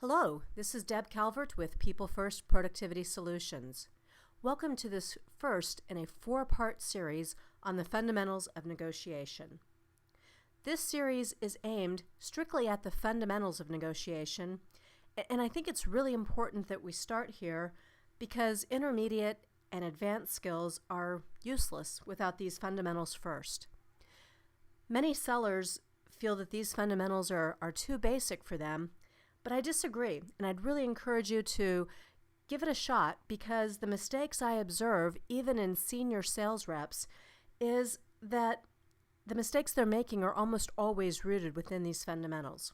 Hello, this is Deb Calvert with People First Productivity Solutions. Welcome to this first in a four-part series on the fundamentals of negotiation. This series is aimed strictly at the fundamentals of negotiation, and I think it's really important that we start here because intermediate and advanced skills are useless without these fundamentals first. Many sellers feel that these fundamentals are too basic for them, but I disagree, and I'd really encourage you to give it a shot because the mistakes I observe, even in senior sales reps, is that the mistakes they're making are almost always rooted within these fundamentals.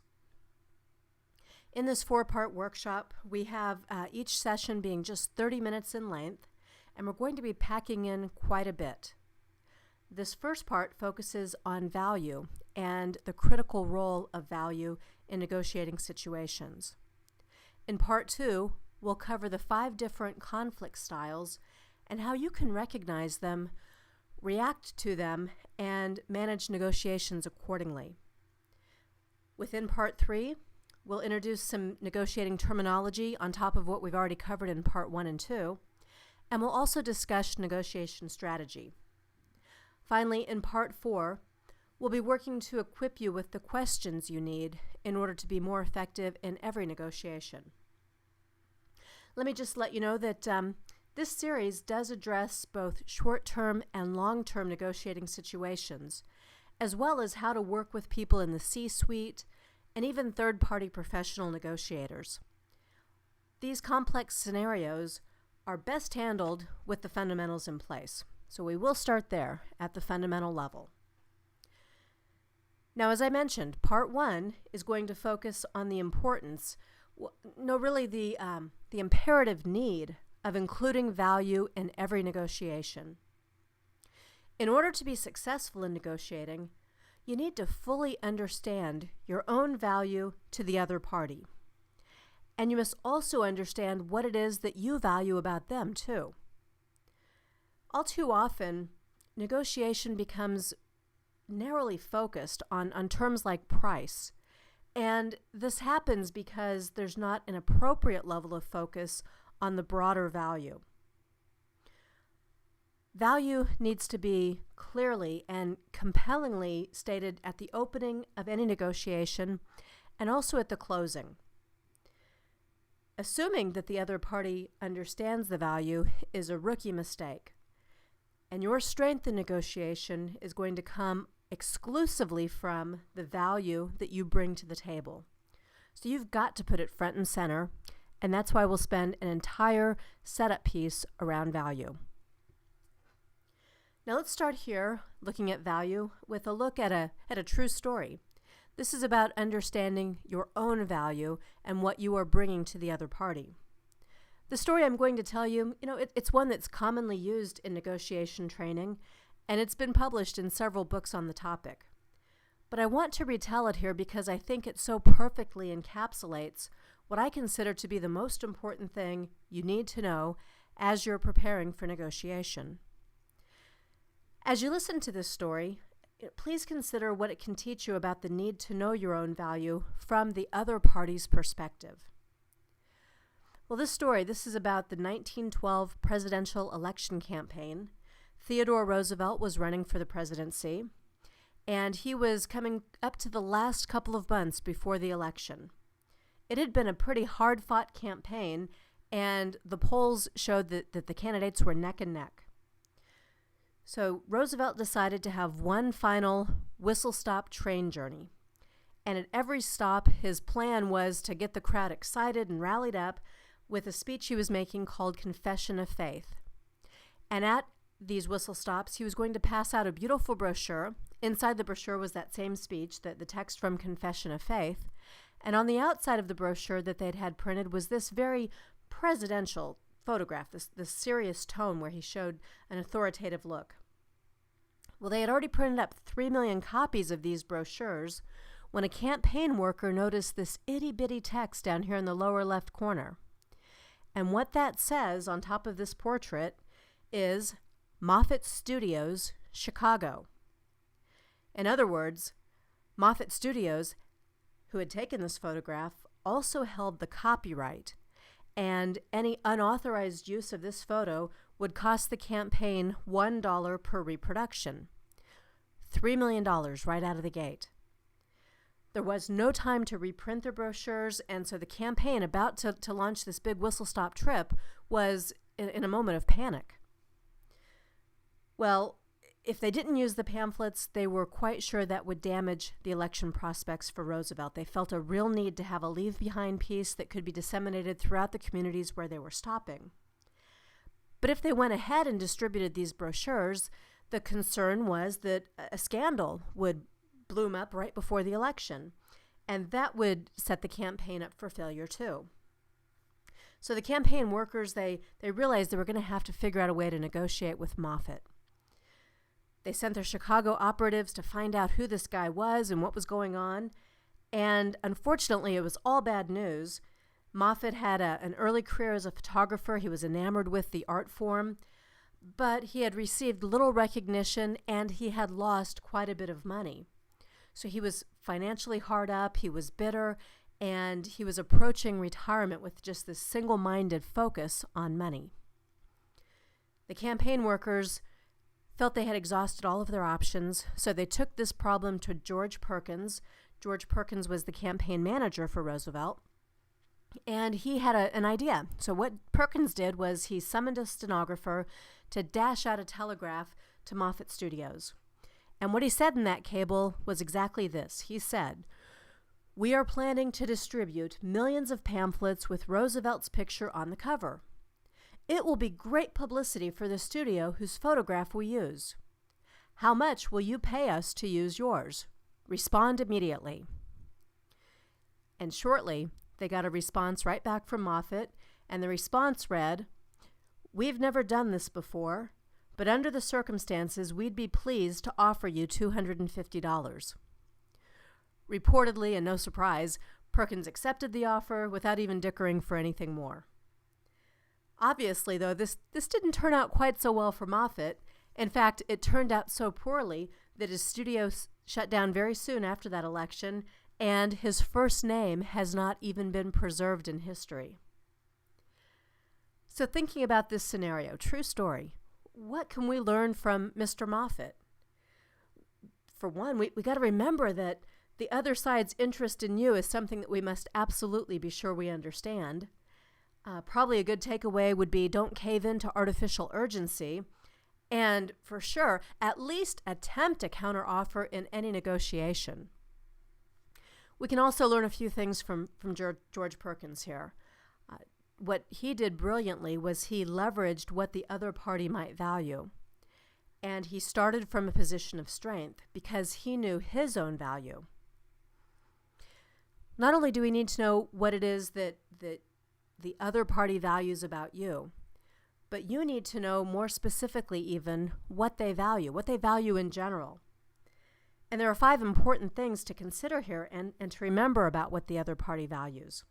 In this four-part workshop, we have each session being just 30 minutes in length, and we're going to be packing in quite a bit. This first part focuses on value and the critical role of value in negotiating situations. In part two, we'll cover the 5 different conflict styles and how you can recognize them, react to them, and manage negotiations accordingly. Within part 3, we'll introduce some negotiating terminology on top of what we've already covered in part 1 and 2, and we'll also discuss negotiation strategy. Finally, in part 4, we'll be working to equip you with the questions you need in order to be more effective in every negotiation. Let me just let you know that this series does address both short-term and long-term negotiating situations, as well as how to work with people in the C-suite and even third-party professional negotiators. These complex scenarios are best handled with the fundamentals in place. So we will start there at the fundamental level. Now, as I mentioned, part 1 is going to focus on the importance, the imperative need of including value in every negotiation. In order to be successful in negotiating, you need to fully understand your own value to the other party. And you must also understand what it is that you value about them, too. All too often, negotiation becomes narrowly focused on terms like price, and this happens because there's not an appropriate level of focus on the broader value. Value needs to be clearly and compellingly stated at the opening of any negotiation and also at the closing. Assuming that the other party understands the value is a rookie mistake. And your strength in negotiation is going to come exclusively from the value that you bring to the table. So you've got to put it front and center, and that's why we'll spend an entire setup piece around value. Now let's start here looking at value with a look at a true story. This is about understanding your own value and what you are bringing to the other party. The story I'm going to tell you, it's one that's commonly used in negotiation training, and it's been published in several books on the topic. But I want to retell it here because I think it so perfectly encapsulates what I consider to be the most important thing you need to know as you're preparing for negotiation. As you listen to this story, please consider what it can teach you about the need to know your own value from the other party's perspective. Well, this is about the 1912 presidential election campaign. Theodore Roosevelt was running for the presidency, and he was coming up to the last couple of months before the election. It had been a pretty hard-fought campaign, and the polls showed that the candidates were neck and neck. So Roosevelt decided to have one final whistle-stop train journey. And at every stop, his plan was to get the crowd excited and rallied up with a speech he was making called Confession of Faith. And at these whistle stops, he was going to pass out a beautiful brochure. Inside the brochure was that same speech, the text from Confession of Faith. And on the outside of the brochure that they'd had printed was this very presidential photograph, this serious tone where he showed an authoritative look. Well, they had already printed up 3 million copies of these brochures when a campaign worker noticed this itty-bitty text down here in the lower left corner. And what that says on top of this portrait is Moffett Studios, Chicago. In other words, Moffett Studios, who had taken this photograph, also held the copyright, and any unauthorized use of this photo would cost the campaign $1 per reproduction. $3 million right out of the gate. There was no time to reprint the brochures, and so the campaign about to launch this big whistle-stop trip was in a moment of panic. Well, if they didn't use the pamphlets, they were quite sure that would damage the election prospects for Roosevelt. They felt a real need to have a leave-behind piece that could be disseminated throughout the communities where they were stopping. But if they went ahead and distributed these brochures, the concern was that a scandal would bloom up right before the election, and that would set the campaign up for failure too. So the campaign workers, they realized they were going to have to figure out a way to negotiate with Moffett. They sent their Chicago operatives to find out who this guy was and what was going on, and unfortunately it was all bad news. Moffett had an early career as a photographer. He was enamored with the art form, but he had received little recognition and he had lost quite a bit of money. So he was financially hard up, he was bitter, and he was approaching retirement with just this single-minded focus on money. The campaign workers felt they had exhausted all of their options, so they took this problem to George Perkins. George Perkins was the campaign manager for Roosevelt, and he had an idea. So what Perkins did was he summoned a stenographer to dash out a telegraph to Moffett Studios. And what he said in that cable was exactly this. He said, "We are planning to distribute millions of pamphlets with Roosevelt's picture on the cover. It will be great publicity for the studio whose photograph we use. How much will you pay us to use yours? Respond immediately." And shortly, they got a response right back from Moffett, and the response read, "We've never done this before, but under the circumstances, we'd be pleased to offer you $250. Reportedly, and no surprise, Perkins accepted the offer without even dickering for anything more. Obviously, though, this didn't turn out quite so well for Moffett. In fact, it turned out so poorly that his studio shut down very soon after that election, and his first name has not even been preserved in history. So thinking about this scenario, true story, what can we learn from Mr. Moffett? For one, we got to remember that the other side's interest in you is something that we must absolutely be sure we understand. Probably a good takeaway would be don't cave into artificial urgency, and for sure, at least attempt a counteroffer in any negotiation. We can also learn a few things from George Perkins here. What he did brilliantly was he leveraged what the other party might value. And he started from a position of strength because he knew his own value. Not only do we need to know what it is that the other party values about you, but you need to know more specifically even what they value in general. And there are 5 important things to consider here and to remember about what the other party values.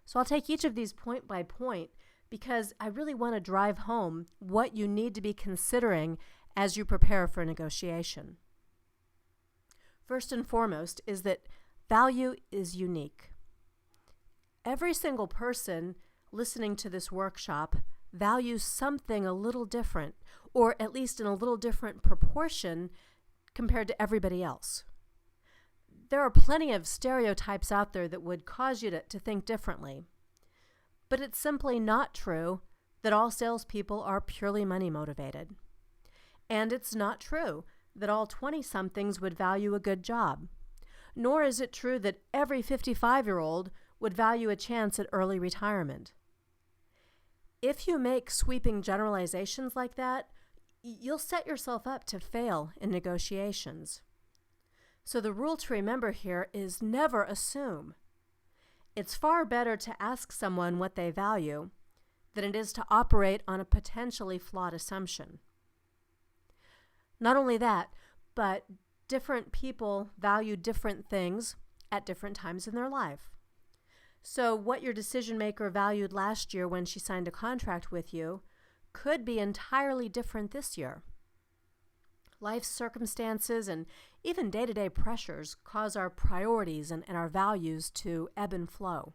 So I'll take each of these point by point because I really want to drive home what you need to be considering as you prepare for a negotiation. First and foremost is that value is unique. Every single person listening to this workshop values something a little different, or at least in a little different proportion compared to everybody else. There are plenty of stereotypes out there that would cause you to think differently. But it's simply not true that all salespeople are purely money motivated. And it's not true that all 20-somethings would value a good job. Nor is it true that every 55-year-old would value a chance at early retirement. If you make sweeping generalizations like that, you'll set yourself up to fail in negotiations. So the rule to remember here is never assume. It's far better to ask someone what they value than it is to operate on a potentially flawed assumption. Not only that, but different people value different things at different times in their life. So what your decision maker valued last year when she signed a contract with you could be entirely different this year. Life circumstances and even day-to-day pressures cause our priorities and our values to ebb and flow.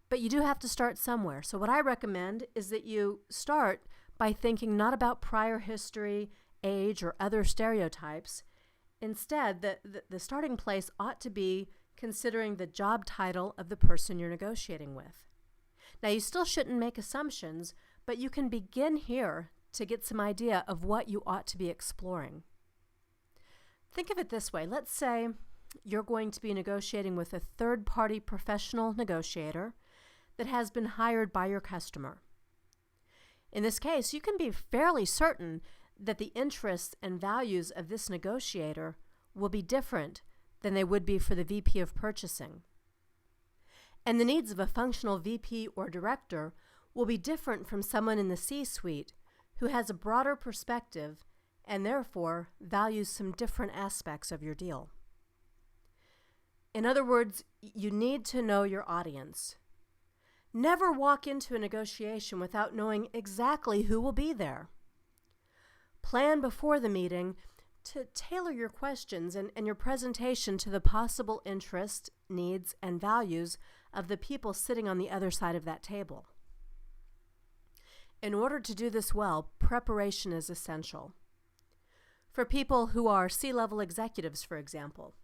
But you do have to start somewhere. So what I recommend is that you start by thinking not about prior history, age, or other stereotypes. Instead, the starting place ought to be considering the job title of the person you're negotiating with. Now, you still shouldn't make assumptions, but you can begin here to get some idea of what you ought to be exploring. Think of it this way. Let's say you're going to be negotiating with a third-party professional negotiator that has been hired by your customer. In this case, you can be fairly certain that the interests and values of this negotiator will be different than they would be for the VP of purchasing. And the needs of a functional VP or director will be different from someone in the C-suite who has a broader perspective and therefore values some different aspects of your deal. In other words, you need to know your audience. Never walk into a negotiation without knowing exactly who will be there. Plan before the meeting to tailor your questions and your presentation to the possible interests, needs, and values of the people sitting on the other side of that table. In order to do this well, preparation is essential. For people who are C-level executives, for example,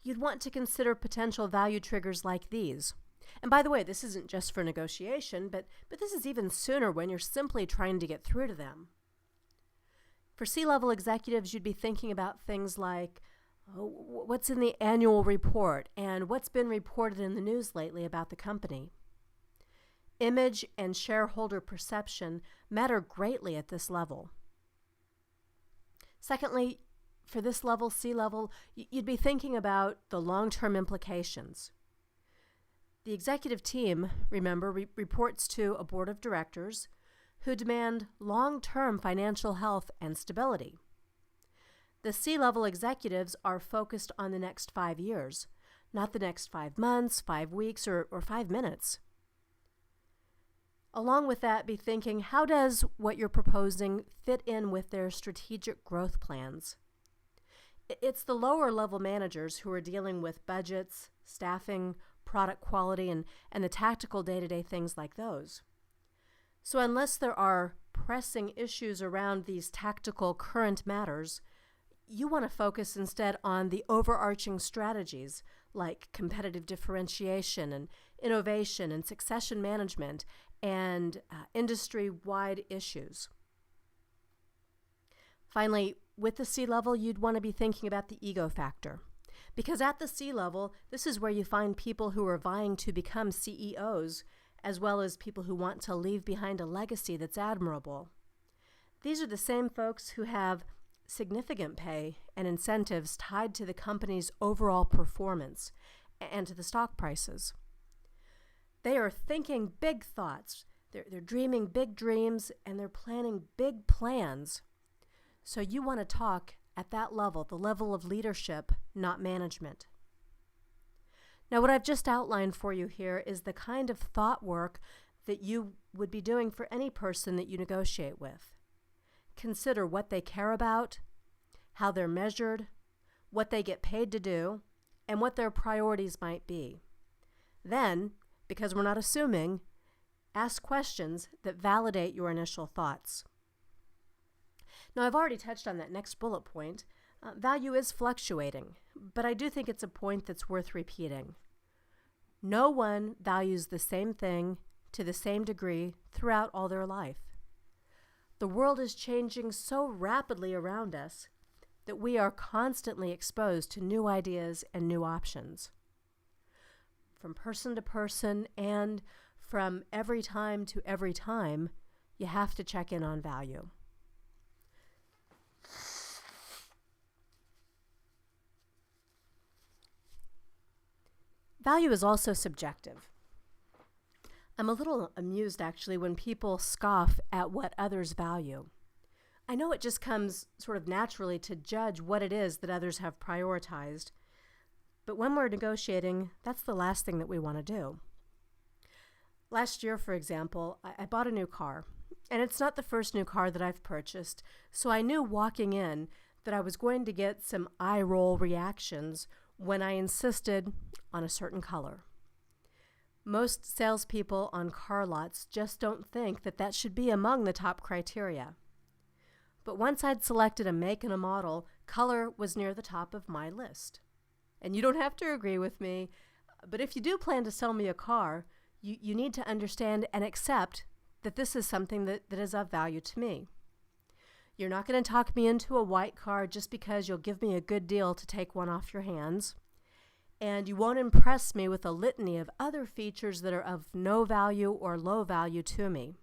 you'd want to consider potential value triggers like these. And by the way, this isn't just for negotiation, but this is even sooner when you're simply trying to get through to them. For C-level executives, you'd be thinking about things like what's in the annual report and what's been reported in the news lately about the company. Image and shareholder perception matter greatly at this level. Secondly, for this level, C-level, you'd be thinking about the long-term implications. The executive team, remember, reports to a board of directors who demand long-term financial health and stability. The C-level executives are focused on the next 5 years, not the next 5 months, 5 weeks, or 5 minutes. Along with that, be thinking, how does what you're proposing fit in with their strategic growth plans? It's the lower level managers who are dealing with budgets, staffing, product quality, and the tactical day-to-day things like those. So unless there are pressing issues around these tactical current matters, you want to focus instead on the overarching strategies like competitive differentiation and innovation and succession management and industry-wide issues. Finally, with the C-level, you'd want to be thinking about the ego factor. Because at the C-level, this is where you find people who are vying to become CEOs, as well as people who want to leave behind a legacy that's admirable. These are the same folks who have significant pay and incentives tied to the company's overall performance and to the stock prices. They are thinking big thoughts, they're dreaming big dreams, and they're planning big plans. So you want to talk at that level, the level of leadership, not management. Now, what I've just outlined for you here is the kind of thought work that you would be doing for any person that you negotiate with. Consider what they care about, how they're measured, what they get paid to do, and what their priorities might be. Then, because we're not assuming, ask questions that validate your initial thoughts. Now, I've already touched on that next bullet point. Value is fluctuating, but I do think it's a point that's worth repeating. No one values the same thing to the same degree throughout all their life. The world is changing so rapidly around us that we are constantly exposed to new ideas and new options. From person to person and from every time to every time, you have to check in on value. Value is also subjective. I'm a little amused, actually, when people scoff at what others value. I know it just comes sort of naturally to judge what it is that others have prioritized, but when we're negotiating, that's the last thing that we want to do. Last year, for example, I bought a new car, and it's not the first new car that I've purchased, so I knew walking in that I was going to get some eye-roll reactions when I insisted on a certain color. Most salespeople on car lots just don't think that that should be among the top criteria. But once I'd selected a make and a model, color was near the top of my list. And you don't have to agree with me, but if you do plan to sell me a car, you need to understand and accept that this is something that is of value to me. You're not going to talk me into a white car just because you'll give me a good deal to take one off your hands. And you won't impress me with a litany of other features that are of no value or low value to me.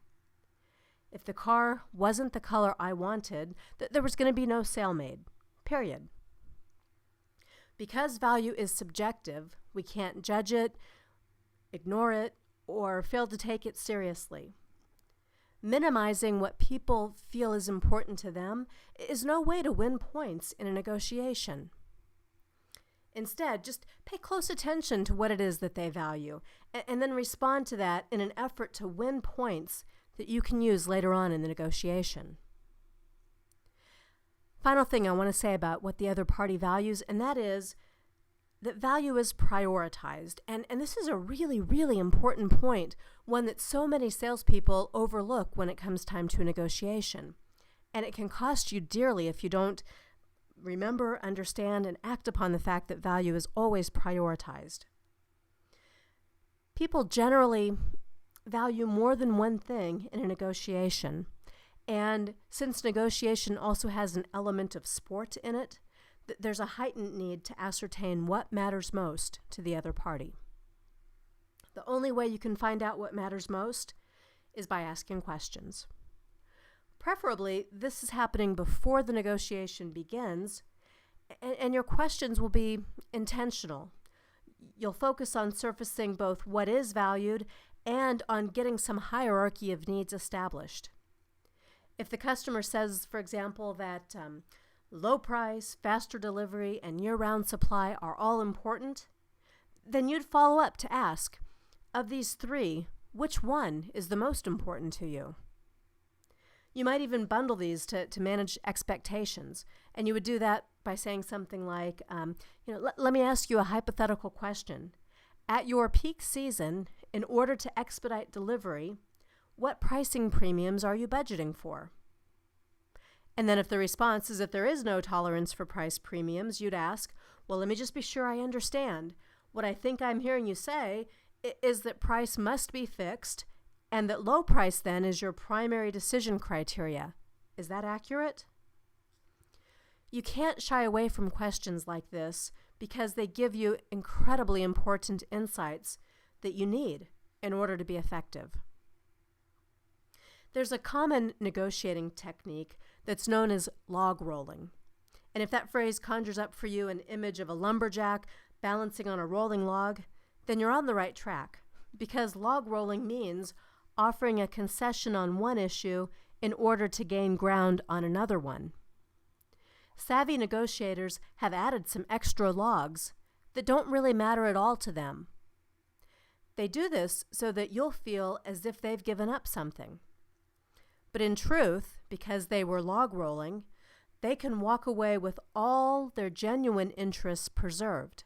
If the car wasn't the color I wanted, there was going to be no sale made, period. Because value is subjective, we can't judge it, ignore it, or fail to take it seriously. Minimizing what people feel is important to them is no way to win points in a negotiation. Instead, just pay close attention to what it is that they value, and then respond to that in an effort to win points that you can use later on in the negotiation. Final thing I want to say about what the other party values, and that is that value is prioritized. And this is a really, really important point, one that so many salespeople overlook when it comes time to a negotiation. And it can cost you dearly if you don't remember, understand, and act upon the fact that value is always prioritized. People generally value more than one thing in a negotiation. And since negotiation also has an element of sport in it, there's a heightened need to ascertain what matters most to the other party. The only way you can find out what matters most is by asking questions. Preferably, this is happening before the negotiation begins, and your questions will be intentional. You'll focus on surfacing both what is valued and on getting some hierarchy of needs established. If the customer says, for example, that low price, faster delivery, and year-round supply are all important, then you'd follow up to ask, of these three, which one is the most important to you? You might even bundle these to manage expectations, and you would do that by saying something like, let me ask you a hypothetical question. At your peak season, in order to expedite delivery, what pricing premiums are you budgeting for? And then if the response is that there is no tolerance for price premiums, you'd ask, well, let me just be sure I understand. What I think I'm hearing you say is that price must be fixed and that low price then is your primary decision criteria. Is that accurate? You can't shy away from questions like this because they give you incredibly important insights that you need in order to be effective. There's a common negotiating technique that's known as log rolling. And if that phrase conjures up for you an image of a lumberjack balancing on a rolling log, then you're on the right track, because log rolling means offering a concession on one issue in order to gain ground on another one. Savvy negotiators have added some extra logs that don't really matter at all to them. They do this so that you'll feel as if they've given up something. But in truth, because they were log rolling, they can walk away with all their genuine interests preserved.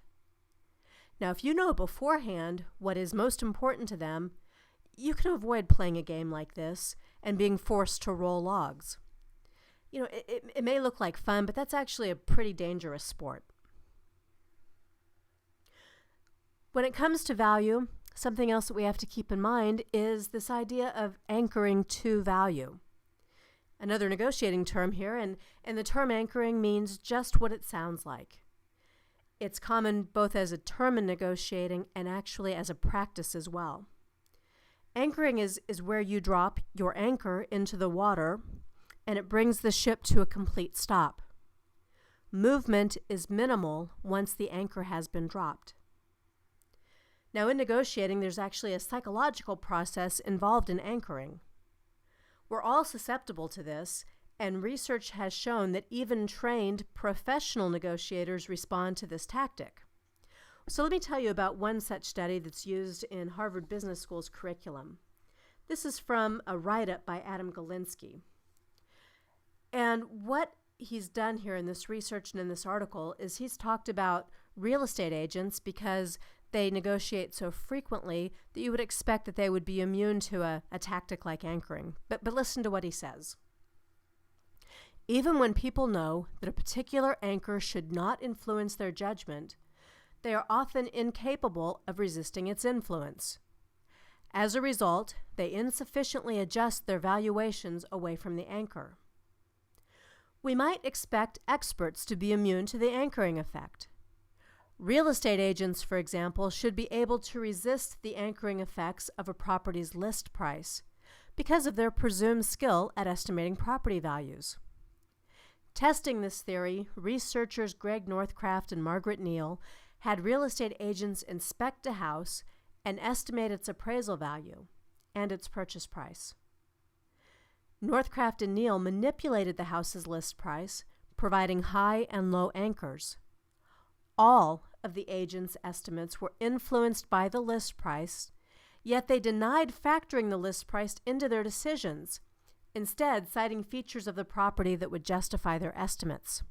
Now, if you know beforehand what is most important to them, you can avoid playing a game like this and being forced to roll logs. It may look like fun, but that's actually a pretty dangerous sport. When it comes to value, something else that we have to keep in mind is this idea of anchoring to value. Another negotiating term here, and the term anchoring means just what it sounds like. It's common both as a term in negotiating and actually as a practice as well. Anchoring is where you drop your anchor into the water and it brings the ship to a complete stop. Movement is minimal once the anchor has been dropped. Now, in negotiating, there's actually a psychological process involved in anchoring. We're all susceptible to this, and research has shown that even trained professional negotiators respond to this tactic. So let me tell you about one such study that's used in Harvard Business School's curriculum. This is from a write-up by Adam Galinsky. And what he's done here in this research and in this article is he's talked about real estate agents because they negotiate so frequently that you would expect that they would be immune to a tactic like anchoring. But listen to what he says. Even when people know that a particular anchor should not influence their judgment, they are often incapable of resisting its influence. As a result, they insufficiently adjust their valuations away from the anchor. We might expect experts to be immune to the anchoring effect. Real estate agents, for example, should be able to resist the anchoring effects of a property's list price because of their presumed skill at estimating property values. Testing this theory, researchers Greg Northcraft and Margaret Neal had real estate agents inspect a house and estimate its appraisal value and its purchase price. Northcraft and Neal manipulated the house's list price, providing high and low anchors. All of the agents' estimates were influenced by the list price, yet they denied factoring the list price into their decisions, instead citing features of the property that would justify their estimates.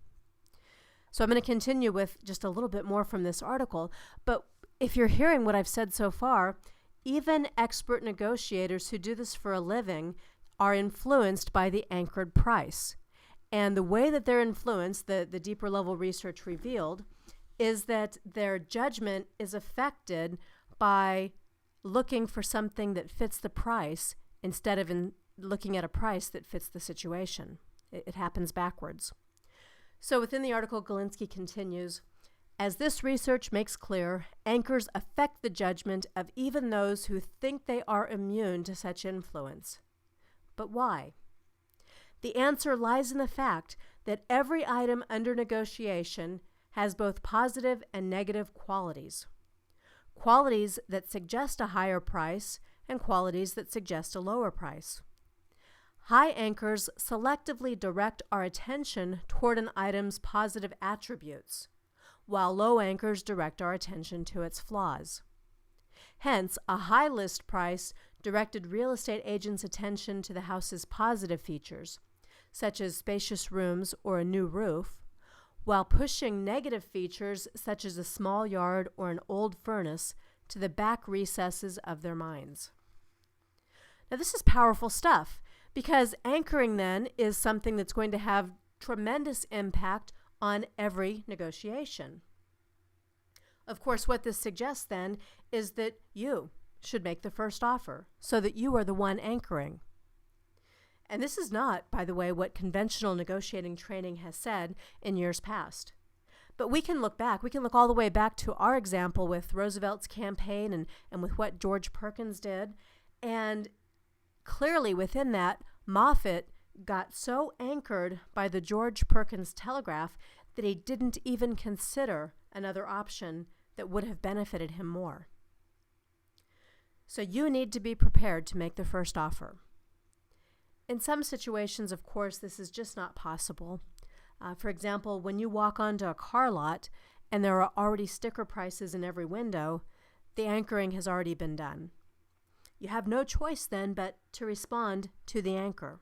So I'm going to continue with just a little bit more from this article, but if you're hearing what I've said so far, even expert negotiators who do this for a living are influenced by the anchored price. And the way that they're influenced, the deeper level research revealed, is that their judgment is affected by looking for something that fits the price instead of looking at a price that fits the situation. It happens backwards. So within the article, Galinsky continues, as this research makes clear, anchors affect the judgment of even those who think they are immune to such influence. But why? The answer lies in the fact that every item under negotiation has both positive and negative qualities. Qualities that suggest a higher price and qualities that suggest a lower price. High anchors selectively direct our attention toward an item's positive attributes, while low anchors direct our attention to its flaws. Hence, a high list price directed real estate agents' attention to the house's positive features, such as spacious rooms or a new roof, while pushing negative features such as a small yard or an old furnace to the back recesses of their minds. Now, this is powerful stuff, because anchoring then is something that's going to have tremendous impact on every negotiation. Of course, what this suggests then is that you should make the first offer so that you are the one anchoring. And this is not, by the way, what conventional negotiating training has said in years past. But we can look back. We can look all the way back to our example with Roosevelt's campaign and with what George Perkins did. And clearly within that, Moffett got so anchored by the George Perkins telegraph that he didn't even consider another option that would have benefited him more. So you need to be prepared to make the first offer. In some situations, of course, this is just not possible. For example, when you walk onto a car lot and there are already sticker prices in every window, the anchoring has already been done. You have no choice then but to respond to the anchor.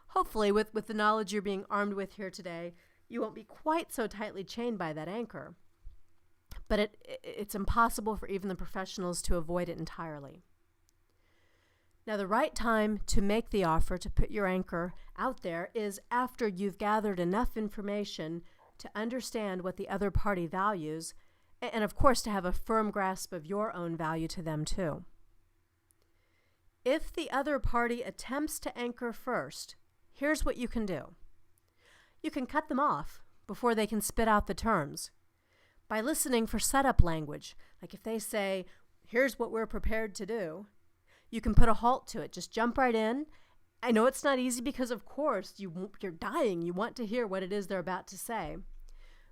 Hopefully, with the knowledge you're being armed with here today, you won't be quite so tightly chained by that anchor. But it's impossible for even the professionals to avoid it entirely. Now, the right time to make the offer, to put your anchor out there, is after you've gathered enough information to understand what the other party values, and of course to have a firm grasp of your own value to them too. If the other party attempts to anchor first, here's what you can do. You can cut them off before they can spit out the terms by listening for setup language. Like if they say, here's what we're prepared to do, you can put a halt to it. Just jump right in. I know it's not easy because, of course, you're dying. You want to hear what it is they're about to say.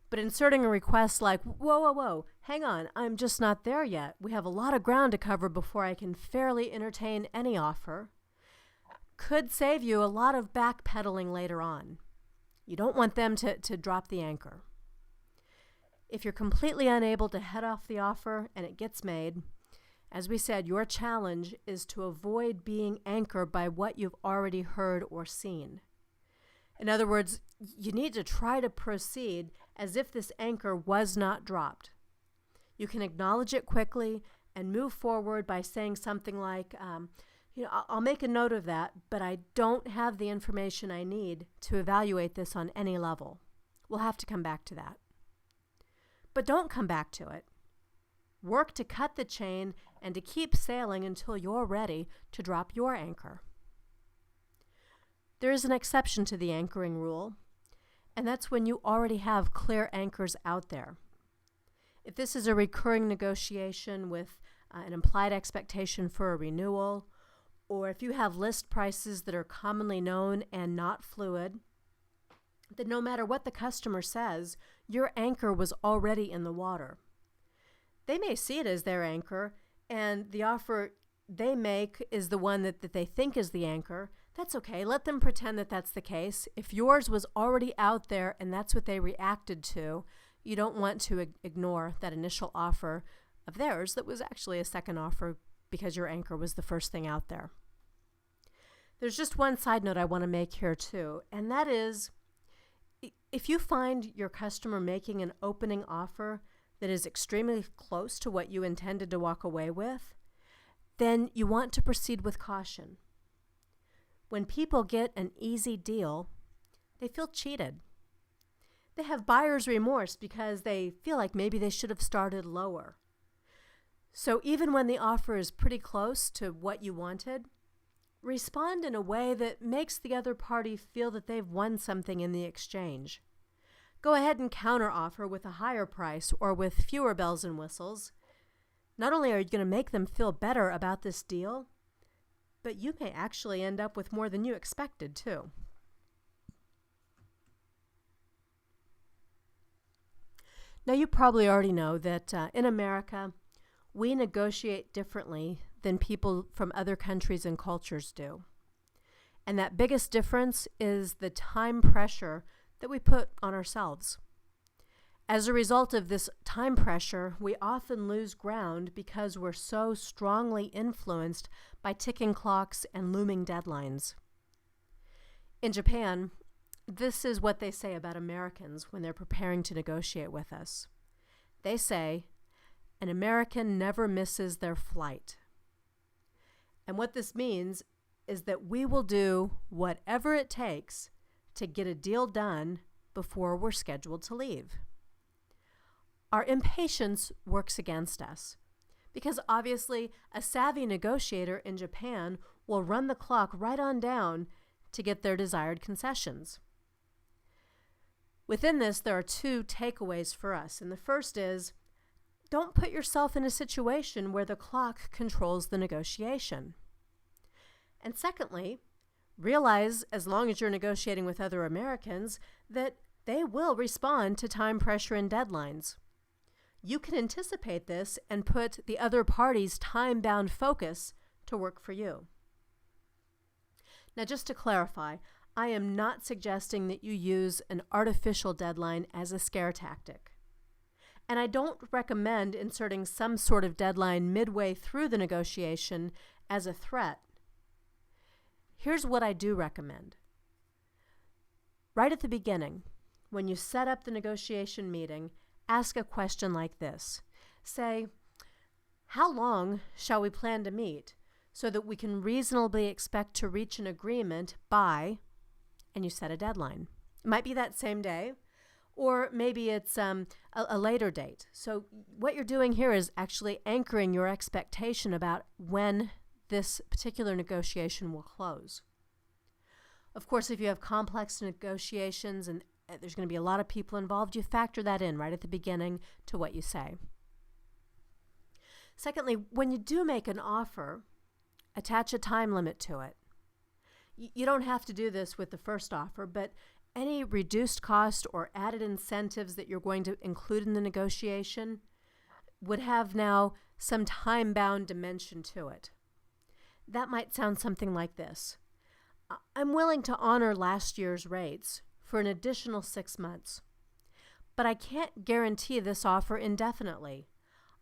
But inserting a request like, whoa, hang on, I'm just not there yet. We have a lot of ground to cover before I can fairly entertain any offer, could save you a lot of backpedaling later on. You don't want them to drop the anchor. If you're completely unable to head off the offer and it gets made, as we said, your challenge is to avoid being anchored by what you've already heard or seen. In other words, you need to try to proceed as if this anchor was not dropped. You can acknowledge it quickly and move forward by saying something like, I'll make a note of that, but I don't have the information I need to evaluate this on any level. We'll have to come back to that. But don't come back to it. Work to cut the chain and to keep sailing until you're ready to drop your anchor. There is an exception to the anchoring rule, and that's when you already have clear anchors out there. If this is a recurring negotiation with an implied expectation for a renewal, or if you have list prices that are commonly known and not fluid, then no matter what the customer says, your anchor was already in the water. They may see it as their anchor, and the offer they make is the one that they think is the anchor. That's okay. Let them pretend that that's the case. If yours was already out there and that's what they reacted to, you don't want to ignore that initial offer of theirs that was actually a second offer because your anchor was the first thing out there. There's just one side note I want to make here too, and that is if you find your customer making an opening offer that is extremely close to what you intended to walk away with, then you want to proceed with caution. When people get an easy deal, they feel cheated. They have buyer's remorse because they feel like maybe they should have started lower. So even when the offer is pretty close to what you wanted, respond in a way that makes the other party feel that they've won something in the exchange. Go ahead and counteroffer with a higher price or with fewer bells and whistles. Not only are you going to make them feel better about this deal, but you may actually end up with more than you expected too. Now you probably already know that in America, we negotiate differently than people from other countries and cultures do. And that biggest difference is the time pressure that we put on ourselves. As a result of this time pressure, we often lose ground because we're so strongly influenced by ticking clocks and looming deadlines. In Japan, this is what they say about Americans when they're preparing to negotiate with us. They say, an American never misses their flight. And what this means is that we will do whatever it takes to get a deal done before we're scheduled to leave. Our impatience works against us because obviously a savvy negotiator in Japan will run the clock right on down to get their desired concessions. Within this, there are two takeaways for us, and the first is, don't put yourself in a situation where the clock controls the negotiation. And secondly, realize, as long as you're negotiating with other Americans, that they will respond to time pressure and deadlines. You can anticipate this and put the other party's time-bound focus to work for you. Now, just to clarify, I am not suggesting that you use an artificial deadline as a scare tactic. And I don't recommend inserting some sort of deadline midway through the negotiation as a threat. Here's what I do recommend. Right at the beginning, when you set up the negotiation meeting, ask a question like this. Say, how long shall we plan to meet so that we can reasonably expect to reach an agreement by, and you set a deadline. It might be that same day, or maybe it's a later date. So what you're doing here is actually anchoring your expectation about when this particular negotiation will close. Of course, if you have complex negotiations and there's going to be a lot of people involved, you factor that in right at the beginning to what you say. Secondly, when you do make an offer, attach a time limit to it. You don't have to do this with the first offer, but any reduced cost or added incentives that you're going to include in the negotiation would have now some time-bound dimension to it. That might sound something like this. I'm willing to honor last year's rates for an additional 6 months, but I can't guarantee this offer indefinitely.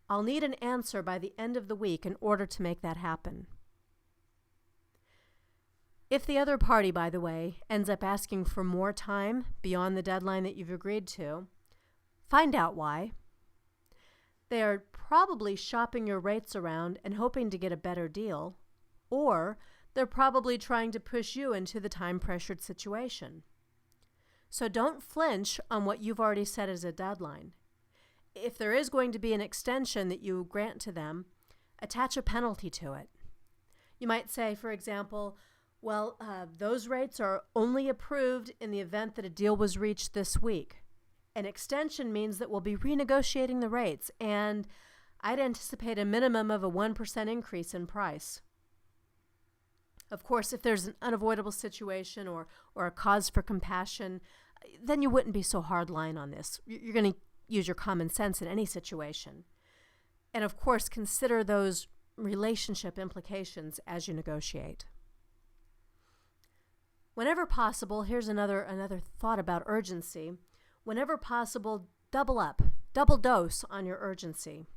I'll need an answer by the end of the week in order to make that happen. If the other party, by the way, ends up asking for more time beyond the deadline that you've agreed to, find out why. They are probably shopping your rates around and hoping to get a better deal, or they're probably trying to push you into the time-pressured situation. So don't flinch on what you've already set as a deadline. If there is going to be an extension that you grant to them, attach a penalty to it. You might say, for example, well, those rates are only approved in the event that a deal was reached this week. An extension means that we'll be renegotiating the rates, and I'd anticipate a minimum of a 1% increase in price. Of course, if there's an unavoidable situation or a cause for compassion, then you wouldn't be so hardline on this. You're going to use your common sense in any situation. And of course, consider those relationship implications as you negotiate. Whenever possible, here's another thought about urgency. Whenever possible, double dose on your urgency.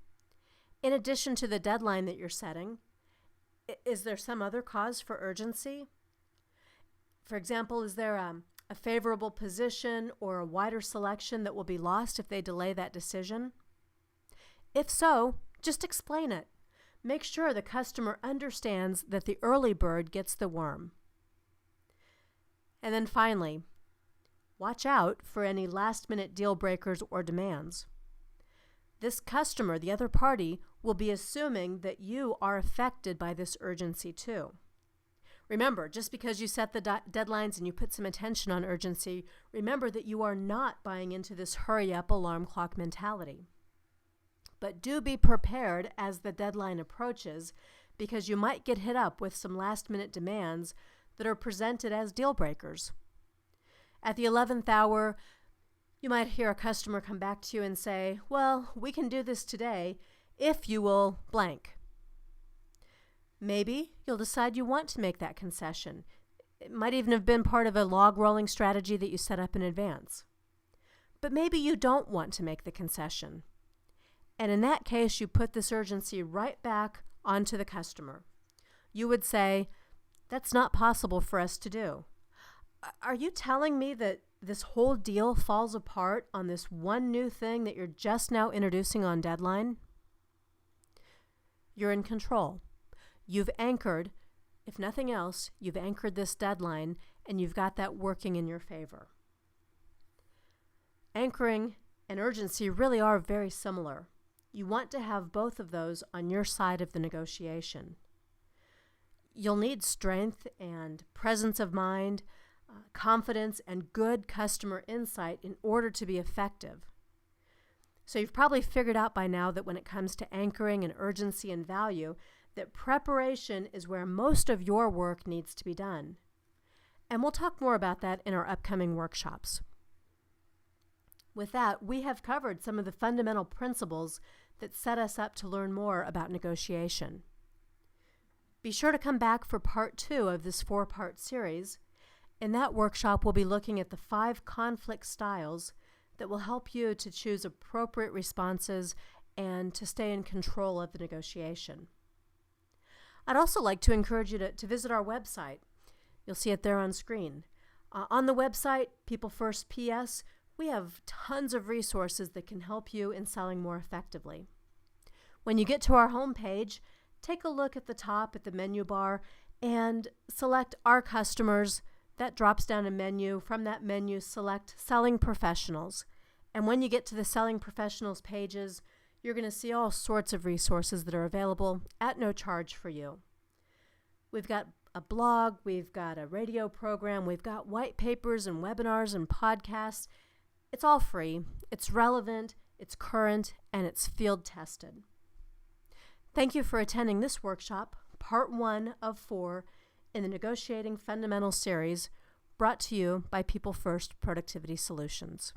In addition to the deadline that you're setting, is there some other cause for urgency? For example, is there a favorable position or a wider selection that will be lost if they delay that decision? If so, just explain it. Make sure the customer understands that the early bird gets the worm. And then finally, watch out for any last-minute deal breakers or demands. This customer, the other party, will be assuming that you are affected by this urgency too. Remember, just because you set the deadlines and you put some attention on urgency, remember that you are not buying into this hurry-up alarm clock mentality. But do be prepared as the deadline approaches, because you might get hit up with some last-minute demands that are presented as deal breakers. At the 11th hour, you might hear a customer come back to you and say, well, we can do this today if you will blank. Maybe you'll decide you want to make that concession. It might even have been part of a log rolling strategy that you set up in advance. But maybe you don't want to make the concession. And in that case, you put this urgency right back onto the customer. You would say, that's not possible for us to do. Are you telling me that this whole deal falls apart on this one new thing that you're just now introducing on deadline? You're in control. You've anchored, if nothing else, you've anchored this deadline, and you've got that working in your favor. Anchoring and urgency really are very similar. You want to have both of those on your side of the negotiation. You'll need strength and presence of mind, confidence, and good customer insight in order to be effective. So you've probably figured out by now that when it comes to anchoring and urgency and value, that preparation is where most of your work needs to be done. And we'll talk more about that in our upcoming workshops. With that, we have covered some of the fundamental principles that set us up to learn more about negotiation. Be sure to come back for part 2 of this 4-part series. In that workshop, we'll be looking at the 5 conflict styles that will help you to choose appropriate responses and to stay in control of the negotiation. I'd also like to encourage you to visit our website. You'll see it there on screen. On the website, People First PS, we have tons of resources that can help you in selling more effectively. When you get to our homepage, take a look at the top at the menu bar and select Our Customers. That drops down a menu. From that menu, select Selling Professionals. And when you get to the Selling Professionals pages, you're going to see all sorts of resources that are available at no charge for you. We've got a blog, we've got a radio program, we've got white papers and webinars and podcasts. It's all free, it's relevant, it's current, and it's field tested. Thank you for attending this workshop, part 1 of 4 in the Negotiating Fundamentals series, brought to you by People First Productivity Solutions.